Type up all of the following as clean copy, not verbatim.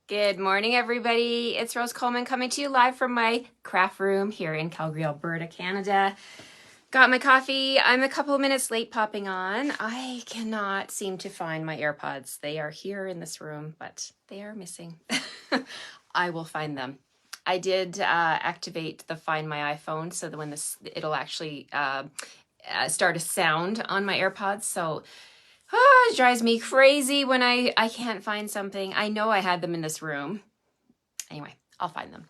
Good morning, everybody. It's Rose Coleman coming to you live from my craft room here in Calgary, Alberta, Canada. Got my coffee. I'm a couple of minutes late popping on. I cannot seem to find my AirPods. They are here in this room, but they are missing. I will find them. I did activate the Find My iPhone so that when it'll actually start a sound on my AirPods. So it drives me crazy when I can't find something. I know I had them in this room. Anyway, I'll find them.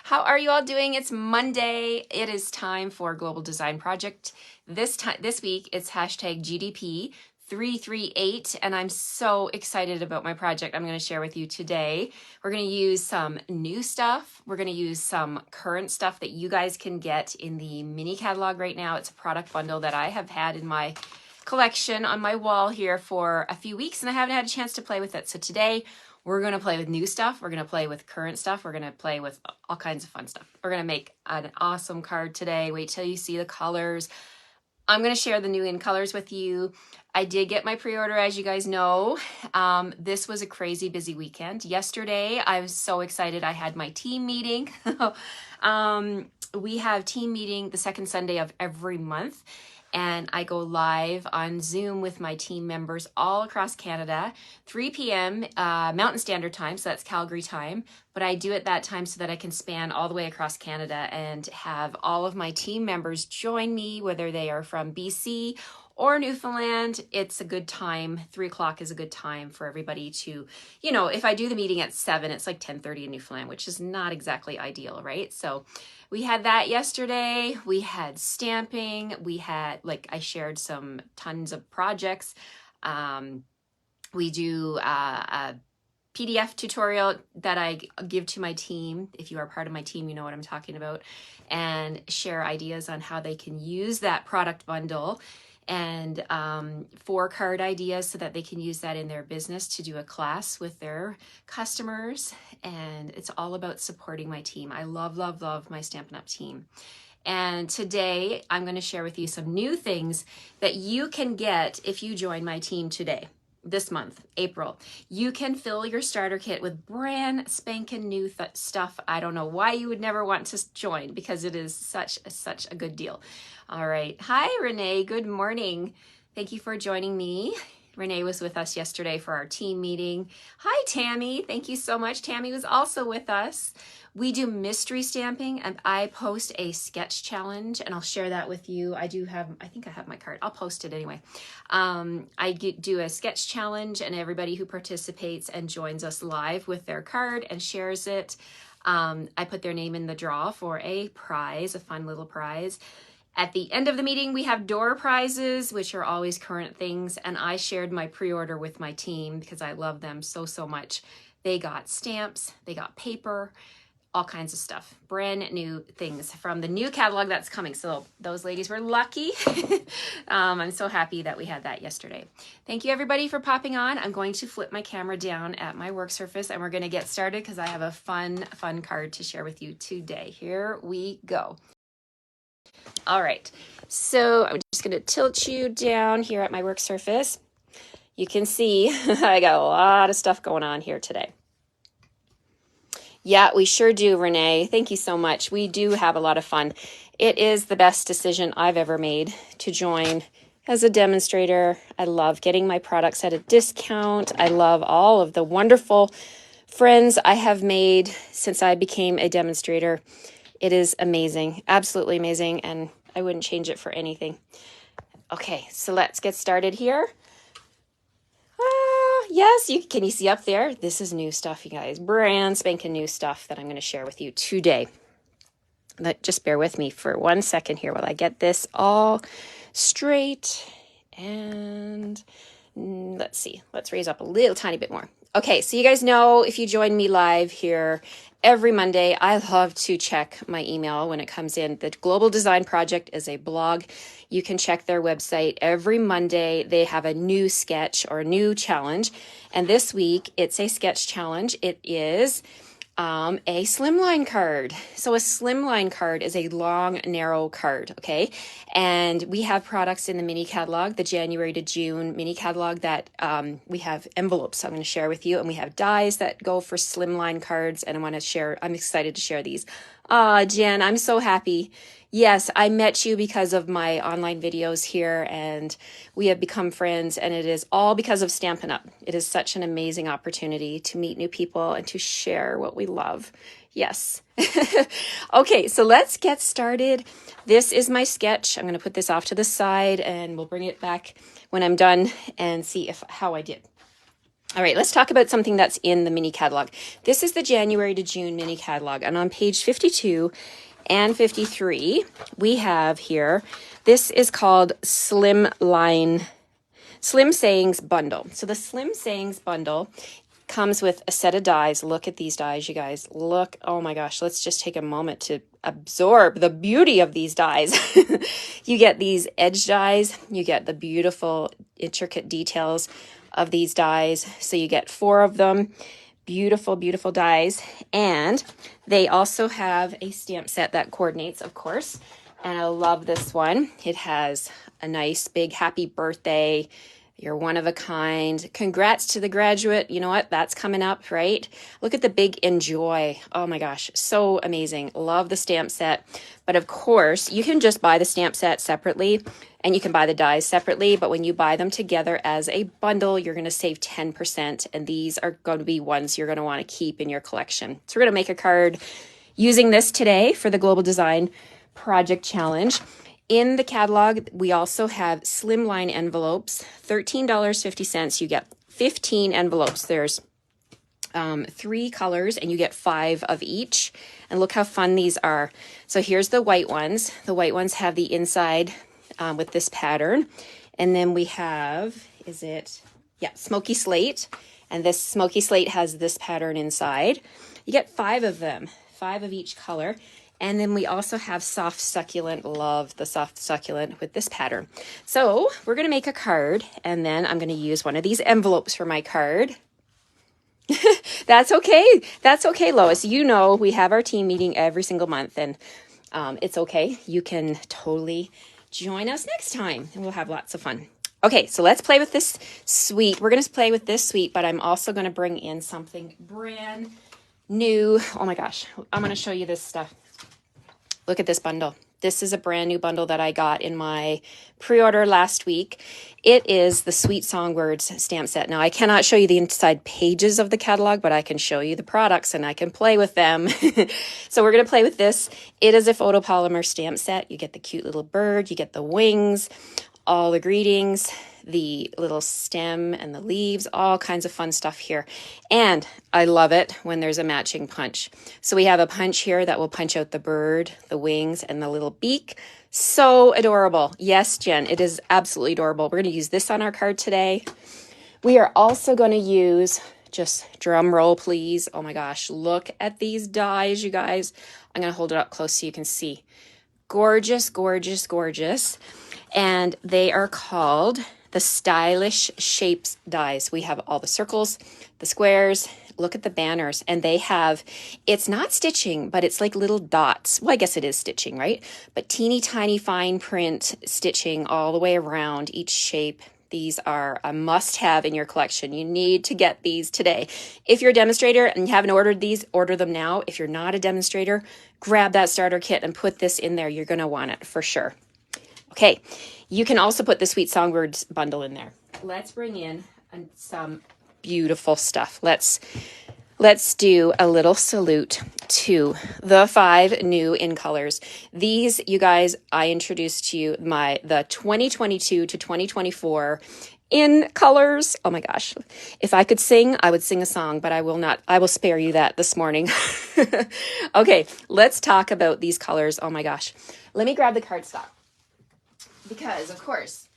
How are you all doing? It's Monday. It is time for Global Design Project. This week, it's hashtag GDP 338, and I'm so excited about my project I'm going to share with you today. We're going to use some new stuff. We're going to use some current stuff that you guys can get in the mini catalog right now. It's a product bundle that I have had in my collection on my wall here for a few weeks, and I haven't had a chance to play with it. So today we're going to play with new stuff. We're going to play with current stuff. We're going to play with all kinds of fun stuff. We're going to make an awesome card today. Wait till you see the colors. I'm going to share the new in colors with you. I did get my pre-order, as you guys know. This was a crazy busy weekend. Yesterday, I was so excited. I had my team meeting. We have team meeting the second Sunday of every month. And I go live on Zoom with my team members all across Canada, 3 p.m. Mountain Standard Time, so that's Calgary time. But I do it that time so that I can span all the way across Canada and have all of my team members join me, whether they are from BC or Newfoundland. It's a good time. 3 o'clock is a good time for everybody to, if I do the meeting at 7, it's like 10:30 in Newfoundland, which is not exactly ideal, right? So we had that yesterday. We had stamping. We had, I shared some tons of projects. We do a PDF tutorial that I give to my team. If you are part of my team, you know what I'm talking about, and share ideas on how they can use that product bundle and 4 card ideas so that they can use that in their business to do a class with their customers. And it's all about supporting my team. I love, love, love my Stampin' Up! Team. And today I'm going to share with you some new things that you can get if you join my team today. This month, April, you can fill your starter kit with brand spanking new stuff. I don't know why you would never want to join, because it is such a good deal. All right. Hi, Renee. Good morning. Thank you for joining me. Renee was with us yesterday for our team meeting. Hi, Tammy. Thank you so much. Tammy was also with us. We do mystery stamping, and I post a sketch challenge, and I'll share that with you. I think I have my card. I'll post it anyway. I do a sketch challenge, and everybody who participates and joins us live with their card and shares it, I put their name in the draw for a prize, a fun little prize. At the end of the meeting, we have door prizes, which are always current things, and I shared my pre-order with my team because I love them so, so much. They got stamps, they got paper, all kinds of stuff, brand new things from the new catalog that's coming. So those ladies were lucky. I'm so happy that we had that yesterday. Thank you, everybody, for popping on. I'm going to flip my camera down at my work surface, and we're going to get started because I have a fun card to share with you today. Here we go. All right, so I'm just going to tilt you down here at my work surface. You can see I got a lot of stuff going on here today. Yeah, we sure do, Renee. Thank you so much. We do have a lot of fun. It is the best decision I've ever made to join as a demonstrator. I love getting my products at a discount. I love all of the wonderful friends I have made since I became a demonstrator. It is amazing, absolutely amazing, and I wouldn't change it for anything. Okay, so let's get started here. Yes, can you see up there? This is new stuff, you guys. Brand spanking new stuff that I'm going to share with you today. Just bear with me for 1 second here while I get this all straight. And let's see. Let's raise up a little tiny bit more. Okay, so you guys know, if you join me live here every Monday, I love to check my email when it comes in. The Global Design Project is a blog. You can check their website every Monday. They have a new sketch or a new challenge. And this week, it's a sketch challenge. It is A slimline card. So a slimline card is a long, narrow card, okay? And we have products in the mini catalog, the January to June mini catalog that we have envelopes I'm going to share with you, and we have dies that go for slimline cards, and I'm excited to share these. Jen, I'm so happy. Yes, I met you because of my online videos here, and we have become friends, and it is all because of Stampin' Up. It is such an amazing opportunity to meet new people and to share what we love. Yes. Okay, so let's get started. This is my sketch. I'm going to put this off to the side, and we'll bring it back when I'm done and see how I did. All right, let's talk about something that's in the mini catalog. This is the January to June mini catalog, and on page 52 and 53, we have here, this is called Slim Sayings Bundle. So the Slim Sayings Bundle comes with a set of dies. Look at these dies, you guys. Look, oh my gosh, let's just take a moment to absorb the beauty of these dies. You get these edge dies, you get the beautiful intricate details of these dies. So you get 4 of them. Beautiful, beautiful dies. And they also have a stamp set that coordinates, of course. And I love this one. It has a nice big happy birthday. You're one of a kind. Congrats to the graduate. You know what? That's coming up, right? Look at the big enjoy. Oh my gosh, so amazing. Love the stamp set. But of course, you can just buy the stamp set separately, and you can buy the dies separately. But when you buy them together as a bundle, you're going to save 10%. And these are going to be ones you're going to want to keep in your collection. So we're going to make a card using this today for the Global Design Project Challenge. In the catalog, we also have slimline envelopes, $13.50. You get 15 envelopes. There's 3 colors, and you get 5 of each. And look how fun these are. So here's the white ones. The white ones have the inside with this pattern. And then we have, Smoky Slate. And this Smoky Slate has this pattern inside. You get 5 of them, 5 of each color. And then we also have Soft Succulent. Love the Soft Succulent with this pattern. So we're going to make a card, and then I'm going to use one of these envelopes for my card. That's okay. That's okay, Lois. You know, we have our team meeting every single month, and it's okay. You can totally join us next time, and we'll have lots of fun. Okay, so let's play with this suite. We're going to play with this suite, but I'm also going to bring in something brand new. Oh my gosh, I'm going to show you this stuff. Look at this bundle. This is a brand new bundle that I got in my pre-order last week. It is the Sweet Songwords stamp set. Now, I cannot show you the inside pages of the catalog, but I can show you the products and I can play with them. So we're going to play with this. It is a photopolymer stamp set. You get the cute little bird, you get the wings, all the greetings, the little stem and the leaves, all kinds of fun stuff here. And I love it when there's a matching punch. So we have a punch here that will punch out the bird, the wings, and the little beak. So adorable. Yes, Jen, it is absolutely adorable. We're going to use this on our card today. We are also going to use, just drum roll, please. Oh my gosh, look at these dies, you guys. I'm going to hold it up close so you can see. Gorgeous, gorgeous, gorgeous. And they are called the Stylish Shapes dies. We have all the circles, the squares. Look at the banners, and they have, it's not stitching, but it's like little dots. Well, I guess it is stitching, right? But teeny tiny fine print stitching all the way around each shape. These are a must-have in your collection. You need to get these today. If you're a demonstrator and you haven't ordered these, order them now. If you're not a demonstrator, grab that starter kit and put this in there. You're going to want it for sure. Okay, you can also put the Sweet Songwords bundle in there. Let's bring in some beautiful stuff. Let's do a little salute to the 5 new in colors. These, you guys, I introduced to you the 2022 to 2024 in colors. Oh my gosh. If I could sing, I would sing a song, but I will not. I will spare you that this morning. Okay, let's talk about these colors. Oh my gosh. Let me grab the cardstock. Because, of course,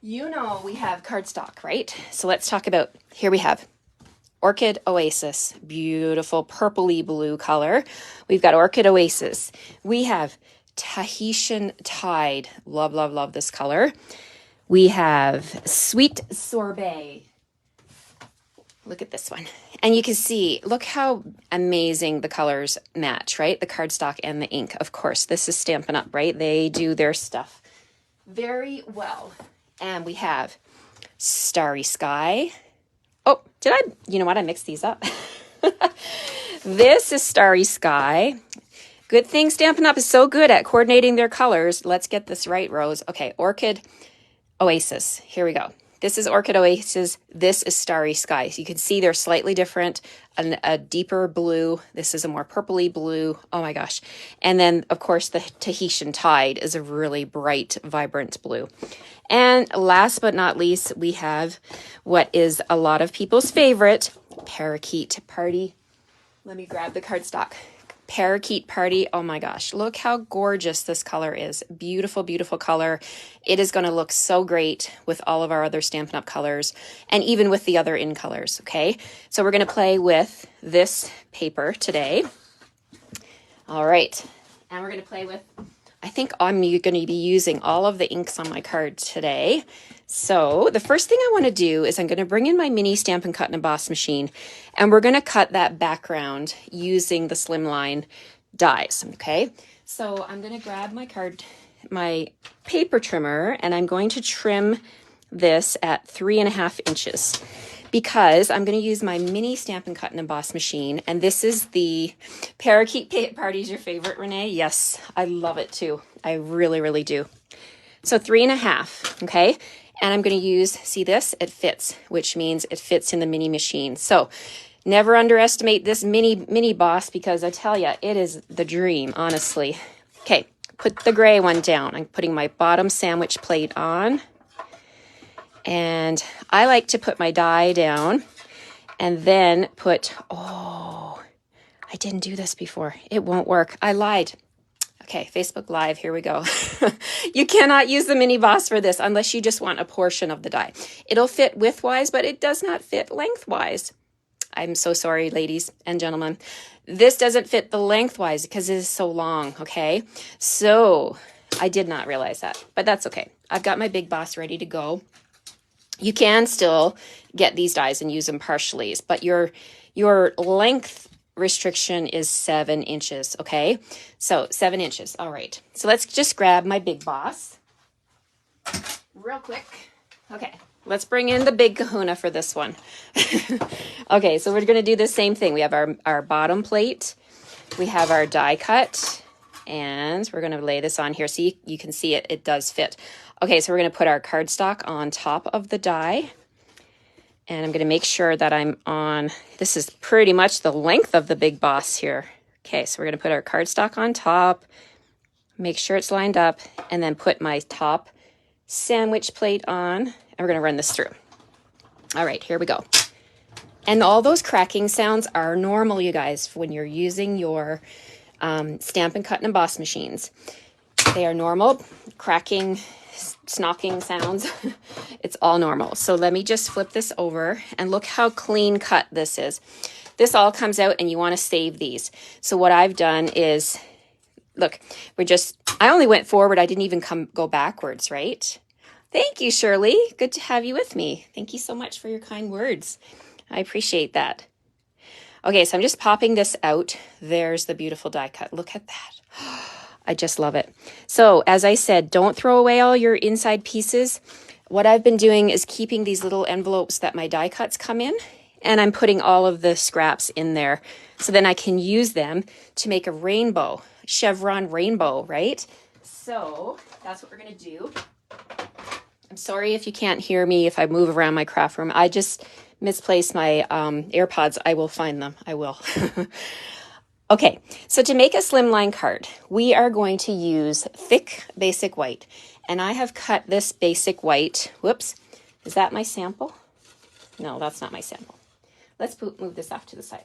you know we have cardstock, right? So let's talk about, here we have Orchid Oasis, beautiful purpley blue color. We've got Orchid Oasis. We have Tahitian Tide. Love, love, love this color. We have Sweet Sorbet. Look at this one. And you can see, look how amazing the colors match, right? The cardstock and the ink. Of course, this is Stampin' Up, right? They do their stuff very well. And we have Starry Sky. Oh, you know what? I mixed these up. This is Starry Sky. Good thing Stampin' Up is so good at coordinating their colors. Let's get this right, Rose. Okay, Orchid Oasis. Here we go. This is Orchid Oasis. This is Starry Sky. So you can see they're slightly different. A deeper blue. This is a more purpley blue. Oh my gosh. And then, of course, the Tahitian Tide is a really bright, vibrant blue. And last but not least, we have what is a lot of people's favorite, Parakeet Party. Let me grab the cardstock. Parakeet Party. Oh my gosh, look how gorgeous this color is. Beautiful, beautiful color. It is going to look so great with all of our other Stampin' Up colors and even with the other in colors, okay? So we're going to play with this paper today. All right, and we're going to play with, I think I'm going to be using all of the inks on my card today. So the first thing I want to do is I'm going to bring in my mini Stampin' Cut and Emboss machine, and we're going to cut that background using the slimline dies, okay? So I'm going to grab my paper trimmer, and I'm going to trim this at 3.5 inches because I'm going to use my mini Stampin' Cut and Emboss machine, and this is the Parakeet Party. Is your favorite, Renee? Yes, I love it too. I really, really do. So 3.5, okay? And I'm going to use, see this? It fits, which means it fits in the mini machine. So never underestimate this mini boss because I tell you, it is the dream, honestly. Okay, put the gray one down. I'm putting my bottom sandwich plate on. And I like to put my die down and then put, oh, I didn't do this before. It won't work. I lied. Okay, Facebook Live, here we go. You cannot use the mini boss for this unless you just want a portion of the die. It'll fit widthwise, but it does not fit lengthwise. I'm so sorry, ladies and gentlemen. This doesn't fit the lengthwise because it is so long, okay? So I did not realize that, but that's okay. I've got my big boss ready to go. You can still get these dies and use them partially, but your length restriction is 7 inches, okay? So 7 inches, all right. So let's just grab my big boss real quick. Okay, let's bring in the big kahuna for this one. Okay, so we're gonna do the same thing. We have our bottom plate, we have our die cut, and we're gonna lay this on here. See, you can see it does fit. Okay, so we're gonna put our cardstock on top of the die. And I'm going to make sure that I'm on, this is pretty much the length of the big boss here. Okay, so we're going to put our cardstock on top, make sure it's lined up, and then put my top sandwich plate on, and we're going to run this through. All right, here we go. And all those cracking sounds are normal, you guys, when you're using your Stampin' Cut and Emboss machines. They are normal, cracking, snocking sounds. It's all normal. So let me just flip this over and look how clean cut this is. This all comes out and you want to save these. So what I've done is, look, I only went forward. I didn't even go backwards, right? Thank you, Shirley. Good to have you with me. Thank you so much for your kind words. I appreciate that. Okay, so I'm just popping this out. There's the beautiful die cut. Look at that. I just love it. So as I said, don't throw away all your inside pieces. What I've been doing is keeping these little envelopes that my die cuts come in, and I'm putting all of the scraps in there. So then I can use them to make a rainbow, chevron rainbow, right? So that's what we're gonna do. I'm sorry if you can't hear me if I move around my craft room. I just misplaced my AirPods. I will find them, I will. Okay, so to make a slimline card, we are going to use thick basic white. And I have cut this basic white. Whoops, is that my sample? No, that's not my sample. Let's move this off to the side.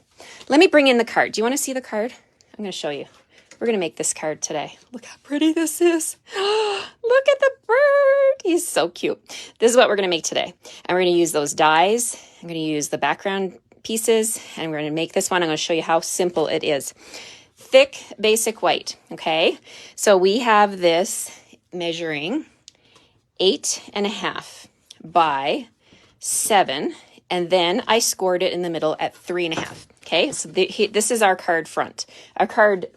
Let me bring in the card. Do you want to see the card? I'm going to show you. We're going to make this card today. Look how pretty this is. Look at the bird. He's so cute. This is what we're going to make today. And we're going to use those dies. I'm going to use the background pieces, and we're going to make this one. I'm going to show you how simple it is. Thick basic white, okay? So we have this measuring 8.5 by 7, and then I scored it in the middle at 3.5. Okay, so this is our card front, our card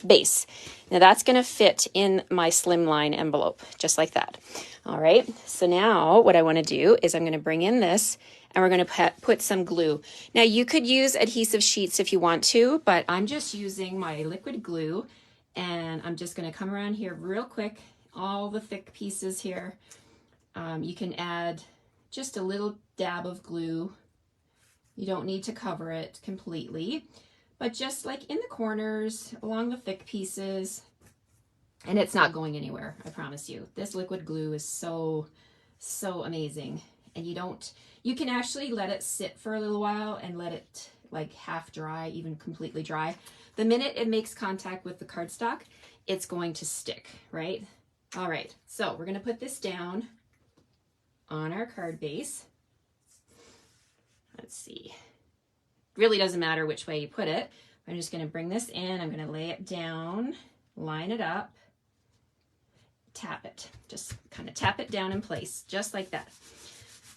base. Now that's going to fit in my slimline envelope, just like that. All right, so now what I want to do is I'm going to bring in this, and we're going to put some glue. Now you could use adhesive sheets if you want to, but I'm just using my liquid glue, and I'm just going to come around here real quick, all the thick pieces here. You can add just a little dab of glue. You don't need to cover it completely, but just like in the corners, along the thick pieces, and it's not going anywhere, I promise you. This liquid glue is so amazing. And you can actually let it sit for a little while and let it like half dry, even completely dry. The minute it makes contact with the cardstock, it's going to stick, right? All right, so we're gonna put this down on our card base. Let's see. Really doesn't matter which way you put it. I'm just gonna bring this in, I'm gonna lay it down, line it up, tap it. Just kind of tap it down in place, just like that.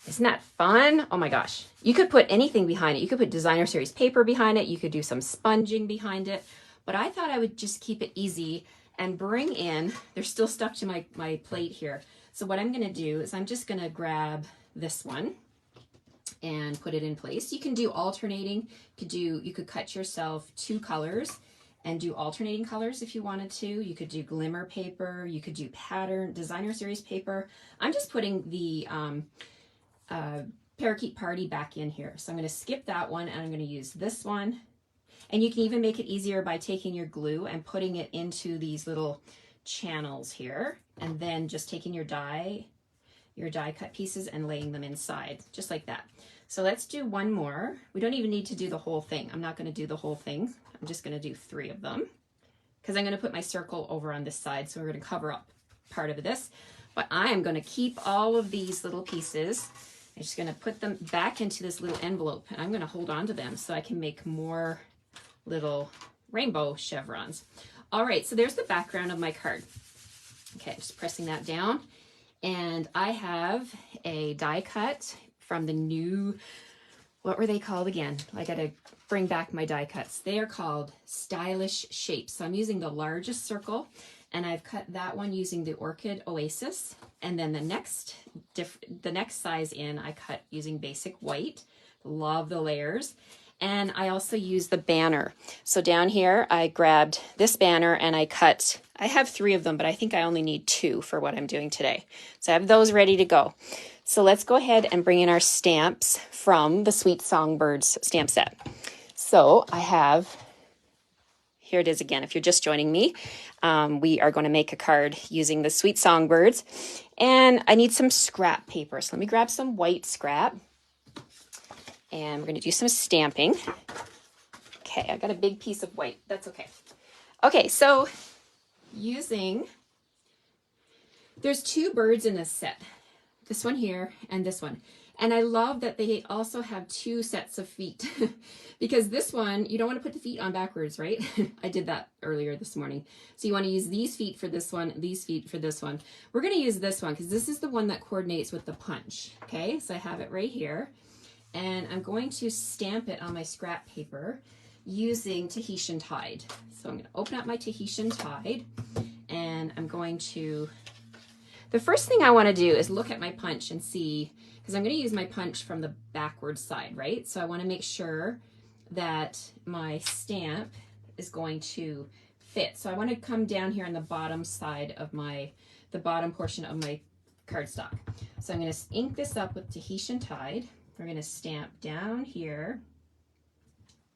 Isn't that fun? Oh my gosh. You could put anything behind it. You could put designer series paper behind it. You could do some sponging behind it. But I thought I would just keep it easy and bring in, they're still stuck to my plate here. So what I'm gonna do is I'm just gonna grab this one and put it in place. You can do alternating. You could cut yourself 2 colors and do alternating colors if you wanted to. You could do glimmer paper. You could do pattern, designer series paper. I'm just putting the Parakeet Party back in here. So I'm going to skip that one and I'm going to use this one. And you can even make it easier by taking your glue and putting it into these little channels here, and then just taking your die cut pieces and laying them inside, just like that. So let's do one more. We don't even need to do the whole thing. I'm not going to do the whole thing. I'm just going to do 3 of them because I'm going to put my circle over on this side. So we're going to cover up part of this, but I am going to keep all of these little pieces. I'm just going to put them back into this little envelope, and I'm going to hold on to them so I can make more little rainbow chevrons. All right, so there's the background of my card. Okay, just pressing that down. And I have a die cut from the new, what were they called again? I gotta bring back my die cuts. They are called Stylish Shapes. So I'm using the largest circle, and I've cut that one using the Orchid Oasis. And then the next size in, I cut using basic white. Love the layers. And I also use the banner. So down here, I grabbed this banner and I have 3 of them, but I think I only need 2 for what I'm doing today. So I have those ready to go. So let's go ahead and bring in our stamps from the Sweet Songbirds stamp set. So I have, here it is again, if you're just joining me, we are going to make a card using the Sweet Songbirds. And I need some scrap paper. So let me grab some white scrap. And we're going to do some stamping. Okay, I got a big piece of white. That's okay. Okay, so there's 2 birds in this set. This one here and this one. And I love that they also have 2 sets of feet because this one, you don't want to put the feet on backwards, right? I did that earlier this morning. So you want to use these feet for this one, these feet for this one. We're going to use this one because this is the one that coordinates with the punch. Okay, so I have it right here. And I'm going to stamp it on my scrap paper using Tahitian Tide. So I'm going to open up my Tahitian Tide, and I'm going to, the first thing I want to do is look at my punch and see, because I'm going to use my punch from the backward side, right? So I want to make sure that my stamp is going to fit. So I want to come down here on the bottom side of the bottom portion of my cardstock. So I'm going to ink this up with Tahitian Tide. We're going to stamp down here,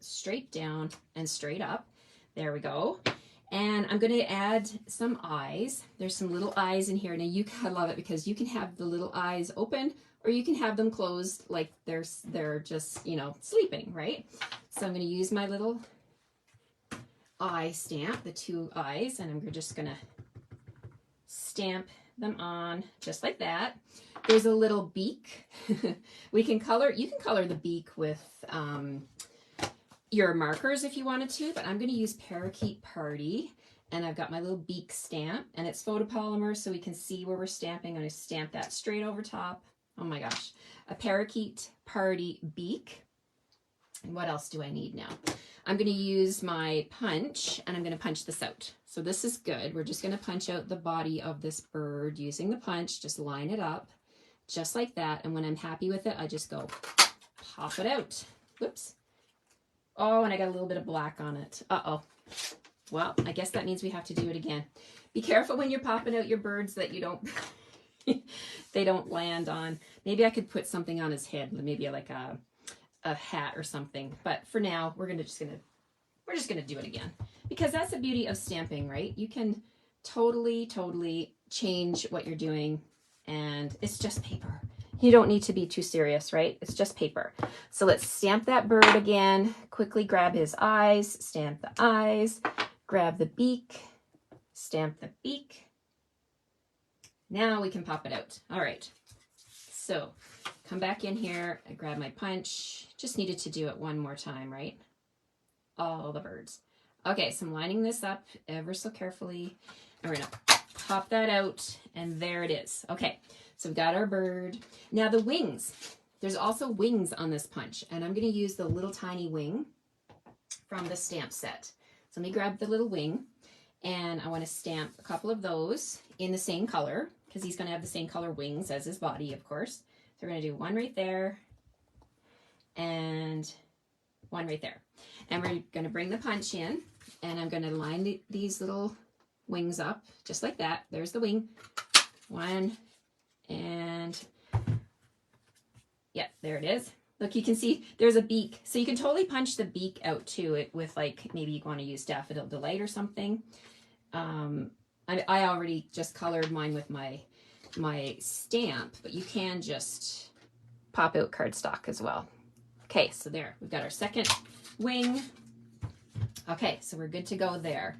straight down and straight up. There we go. And I'm going to add some eyes. There's some little eyes in here. Now I love it because you can have the little eyes open or you can have them closed like they're just, sleeping, right? So I'm going to use my little eye stamp, the 2 eyes, and I'm just going to stamp them on just like that. There's a little beak. You can color the beak with your markers if you wanted to, but I'm going to use Parakeet Party, and I've got my little beak stamp, and it's photopolymer so we can see where we're stamping. I'm going to stamp that straight over top. Oh my gosh. A parakeet party beak. And what else do I need now? I'm going to use my punch and I'm going to punch this out. So this is good. We're just going to punch out the body of this bird using the punch. Just line it up just like that. And when I'm happy with it, I just go pop it out. Whoops. Oh, and I got a little bit of black on it. Uh-oh. Well, I guess that means we have to do it again. Be careful when you're popping out your birds that you don't, they don't land on. Maybe I could put something on his head, maybe like a hat or something. But for now, we're just gonna do it again, because that's the beauty of stamping, right? You can totally change what you're doing, and it's just paper. You don't need to be too serious, right? It's just paper. So let's stamp that bird again. Quickly grab his eyes, stamp the eyes, grab the beak, stamp the beak. Now we can pop it out. All right. So come back in here, I grab my punch. Just needed to do it one more time, right? All the birds. Okay, so I'm lining this up ever so carefully. And we're gonna pop that out, and there it is. Okay, so we've got our bird. Now the wings. There's also wings on this punch, and I'm gonna use the little tiny wing from the stamp set. So let me grab the little wing, and I wanna stamp a couple of those in the same color, because he's gonna have the same color wings as his body, of course. So we're gonna do one right there, and one right there. And we're gonna bring the punch in, and I'm gonna line these little wings up, just like that. There's the wing. One, and yeah, there it is. Look, you can see there's a beak. So you can totally punch the beak out too, with like, maybe you wanna use Daffodil Delight or something. I already just colored mine with my stamp, but you can just pop out cardstock as well. Okay, so there, we've got our second wing. Okay, so we're good to go there.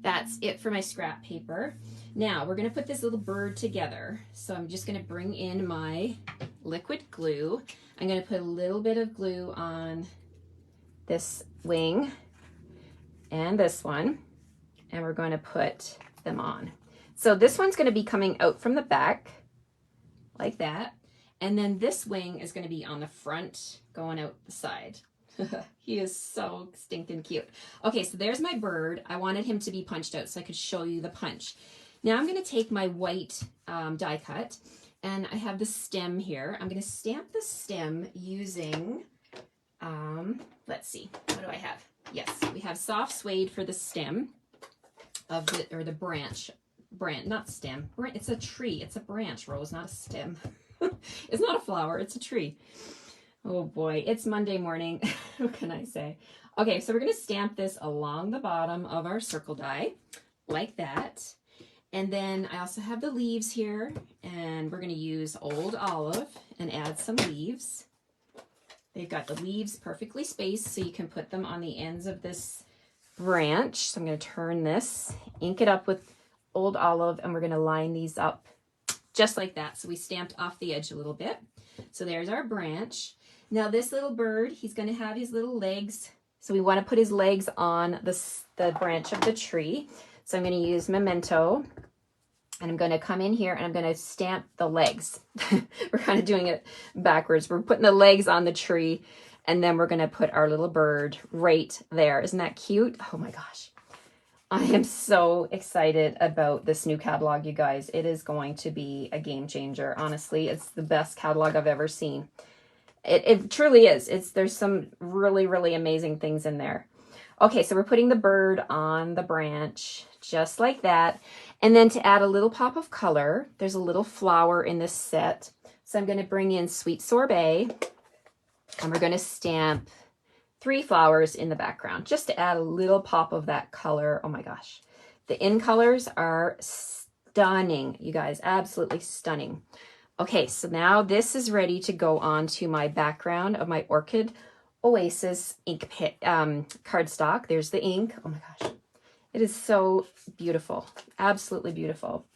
That's it for my scrap paper. Now we're gonna put this little bird together. So I'm just gonna bring in my liquid glue. I'm gonna put a little bit of glue on this wing and this one, and we're going to put them on. So this one's gonna be coming out from the back, like that. And then this wing is gonna be on the front, going out the side. He is so stinking cute. Okay, so there's my bird. I wanted him to be punched out so I could show you the punch. Now I'm gonna take my white die cut, and I have the stem here. I'm gonna stamp the stem using, let's see, what do I have? Yes, we have soft suede for the stem of the branch, not stem. It's a tree. It's a branch, Rose, not a stem. It's not a flower. It's a tree. Oh boy, it's Monday morning. What can I say? Okay, so we're going to stamp this along the bottom of our circle die, like that. And then I also have the leaves here, and we're going to use Old Olive and add some leaves. They've got the leaves perfectly spaced, so you can put them on the ends of this branch. So I'm going to turn this, ink it up with Old Olive, and we're going to line these up just like that. So we stamped off the edge a little bit. So there's our branch. Now this little bird, he's going to have his little legs. So we want to put his legs on the branch of the tree. So I'm going to use Memento, and I'm going to come in here and I'm going to stamp the legs. We're kind of doing it backwards. We're putting the legs on the tree, and then we're going to put our little bird right there. Isn't that cute? Oh my gosh. I am so excited about this new catalog, you guys. It is going to be a game changer. Honestly, it's the best catalog I've ever seen. It truly is. There's some really, really amazing things in there. Okay, so we're putting the bird on the branch, just like that. And then to add a little pop of color, there's a little flower in this set. So I'm going to bring in Sweet Sorbet, and we're going to stamp 3 flowers in the background, just to add a little pop of that color. Oh my gosh. The in colors are stunning, you guys, absolutely stunning. Okay, so now this is ready to go on to my background of my Orchid Oasis ink cardstock. There's the ink. Oh my gosh. It is so beautiful. Absolutely beautiful.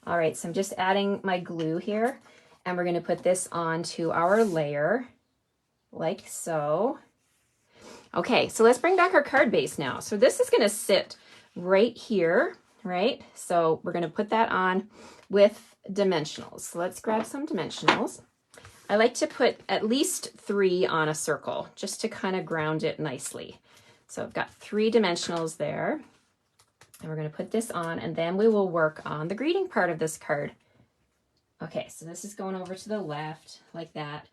All right, so I'm just adding my glue here, and we're going to put this onto our layer like so. Okay, so let's bring back our card base now. So this is going to sit right here, right? So we're going to put that on with dimensionals. So let's grab some dimensionals. I like to put at least 3 on a circle just to kind of ground it nicely. So I've got 3 dimensionals there. And we're going to put this on, and then we will work on the greeting part of this card. Okay, so this is going over to the left like that.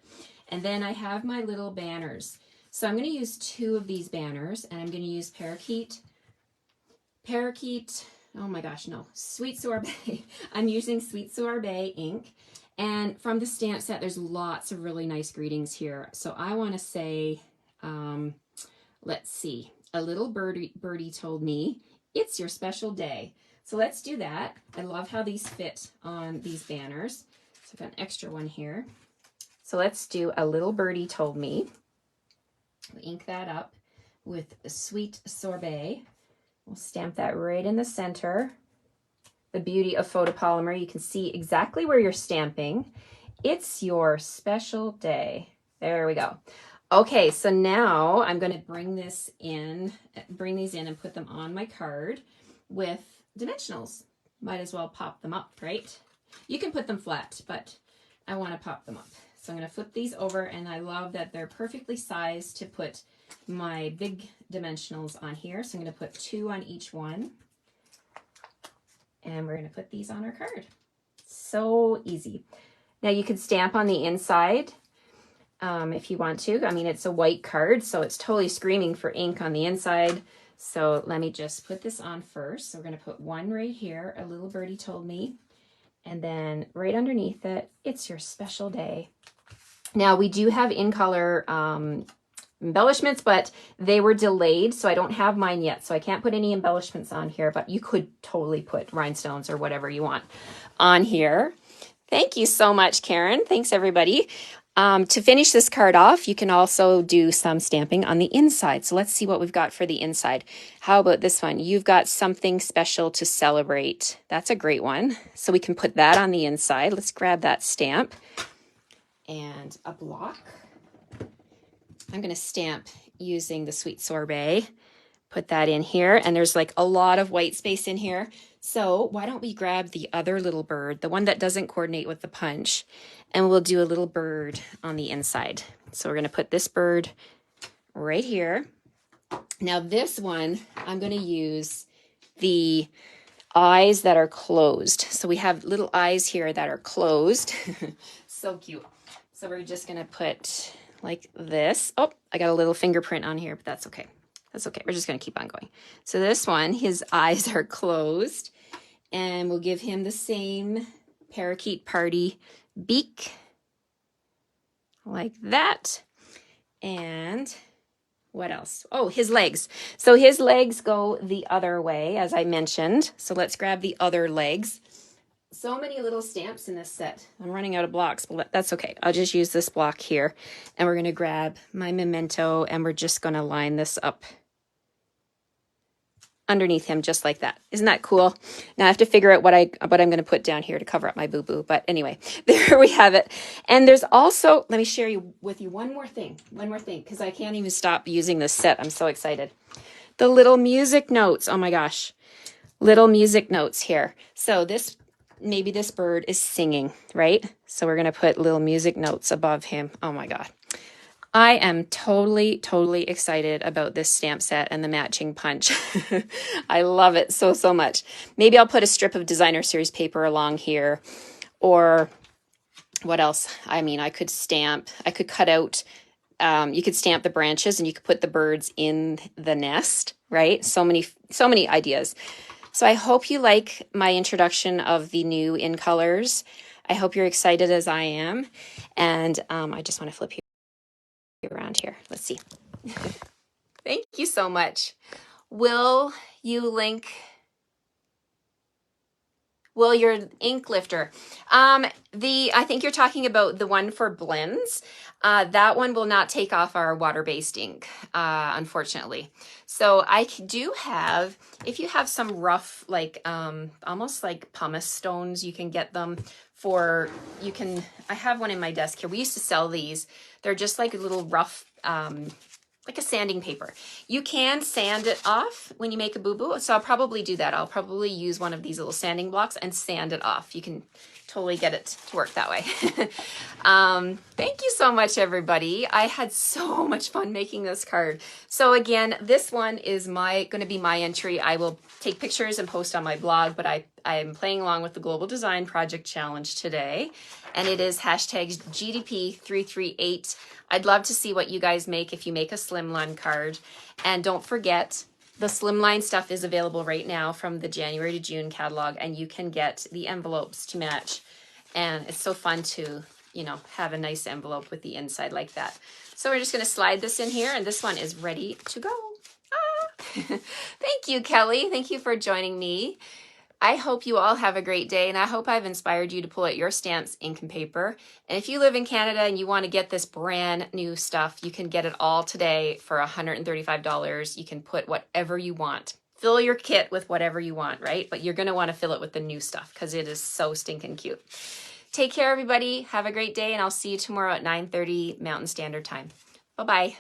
And then I have my little banners. So I'm going to use 2 of these banners, and I'm going to use Parakeet, oh my gosh, no, Sweet Sorbet. I'm using Sweet Sorbet ink. And from the stamp set, there's lots of really nice greetings here. So I want to say, let's see, a little birdie told me, it's your special day. So let's do that. I love how these fit on these banners. So I've got an extra one here. So let's do a little birdie told me. We'll ink that up with a Sweet Sorbet. We'll stamp that right in the center. The beauty of photopolymer, you can see exactly where you're stamping. It's your special day. There we go. Okay, so now I'm going to bring these in and put them on my card with dimensionals. Might as well pop them up, right? You can put them flat, but I want to pop them up. So I'm going to flip these over, and I love that they're perfectly sized to put my big dimensionals on here. So I'm going to put 2 on each one. And we're going to put these on our card. So easy. Now you can stamp on the inside if you want to. I mean, it's a white card, so it's totally screaming for ink on the inside. So let me just put this on first. So we're going to put 1 right here, a little birdie told me. And then right underneath it, it's your special day. Now we do have in color embellishments, but they were delayed, so I don't have mine yet, so I can't put any embellishments on here, but you could totally put rhinestones or whatever you want on here. Thank you so much, Karen. Thanks, everybody. To finish this card off, you can also do some stamping on the inside. So let's see what we've got for the inside. How about this one? You've got something special to celebrate. That's a great one. So we can put that on the inside. Let's grab that stamp and a block. I'm going to stamp using the Sweet Sorbet. Put that in here, and there's like a lot of white space in here. So why don't we grab the other little bird, the one that doesn't coordinate with the punch, and we'll do a little bird on the inside. So we're going to put this bird right here. Now this one, I'm going to use the eyes that are closed. So we have little eyes here that are closed. So cute. So we're just going to put like this. Oh, I got a little fingerprint on here, but that's okay. That's okay. We're just going to keep on going. So this one, his eyes are closed, and we'll give him the same Parakeet Party beak like that. And what else? Oh, his legs. So his legs go the other way, as I mentioned. So let's grab the other legs. So many little stamps in this set. I'm running out of blocks, but that's okay. I'll just use this block here, and we're going to grab my memento, and we're just going to line this up underneath him just like that. Isn't that cool? Now I have to figure out what I'm going to put down here to cover up my boo-boo. But anyway, there we have it. And there's also, let me share with you one more thing, because I can't even stop using this set. I'm so excited. The little music notes. Oh my gosh. Little music notes here. So this, maybe this bird is singing, right? So we're going to put little music notes above him. Oh my God. I am totally, totally excited about this stamp set and the matching punch. I love it so, so much. Maybe I'll put a strip of designer series paper along here, or what else? I mean, I could cut out, you could stamp the branches and you could put the birds in the nest, right? So many ideas. So I hope you like my introduction of the new in colors. I hope you're excited as I am. And I just want to flip here. Around here. Let's see. Thank you so much. Will your ink lifter? I think you're talking about the one for blends. That one will not take off our water-based ink, unfortunately. So I do have, if you have some rough, like almost like pumice stones, you can get them for, I have one in my desk here. We used to sell these. They're just like a little rough, like a sanding paper. You can sand it off when you make a boo-boo. So I'll probably do that. I'll probably use one of these little sanding blocks and sand it off. You can totally get it to work that way. Thank you so much, everybody. I had so much fun making this card. So again, this one is going to be my entry. I will take pictures and post on my blog, but I am playing along with the Global Design Project Challenge today, and it is hashtag GDP338. I'd love to see what you guys make if you make a slimline card. And don't forget, the slimline stuff is available right now from the January to June catalog, and you can get the envelopes to match. And it's so fun to, you know, have a nice envelope with the inside like that. So we're just going to slide this in here, and this one is ready to go. Ah! Thank you, Kelly. Thank you for joining me. I hope you all have a great day, and I hope I've inspired you to pull out your stamps, ink, and paper. And if you live in Canada and you want to get this brand new stuff, you can get it all today for $135. You can put whatever you want. Fill your kit with whatever you want, right? But you're going to want to fill it with the new stuff because it is so stinking cute. Take care, everybody. Have a great day, and I'll see you tomorrow at 9:30 Mountain Standard Time. Bye-bye.